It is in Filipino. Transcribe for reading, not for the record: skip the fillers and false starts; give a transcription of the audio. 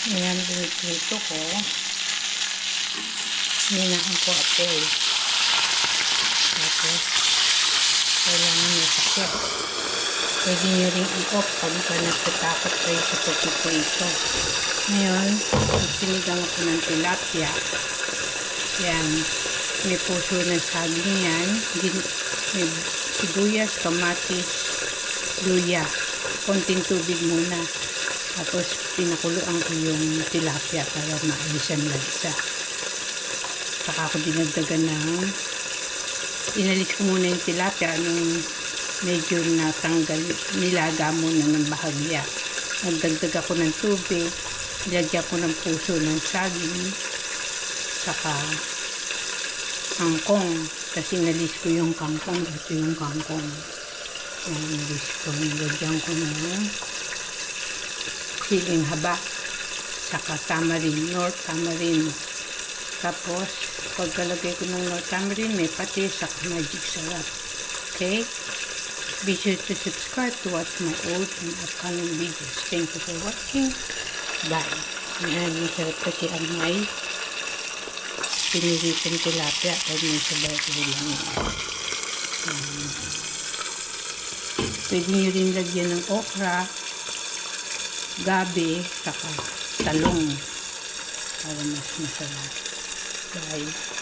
Ayan, pinipito ko. Hinaan ko apoy. Tapos, kailangan may sakit. Pwede nyo rin i-off pag nagtatakot kayo sa pagpiprito. Ngayon, sinigang ako ng tilapia. Yan. May puso ng saging yan. May sibuyas, kamatis, luya. Konting tubig muna. Tapos, pinakuluan ko yung tilapia para maalisan lansa. Saka ako dinagdagan ng inalis ko muna yung tilapia nung medyo natanggal, nilaga muna ng bahagya. Nagdagdag ako ng tubig, nilagyan ko ng puso ng saging, saka kangkong. Kasi inalis ko yung kangkong, ito yung kangkong. Inalis ko, nilagyan ko ng siling haba, saka tamarind, North tamarind. Tapos, pagkalagay ko ng North tamarind, may patis, saka magic sarap. Okay? Be sure to subscribe to watch my old and upcoming videos. Thank you for watching. Bye. Ayan, masarap kasi ang may piniritong tilapia at may sabay ulam. Pwede nyo rin lagyan ng okra, gabi, saka talong para mas masarap. Bye.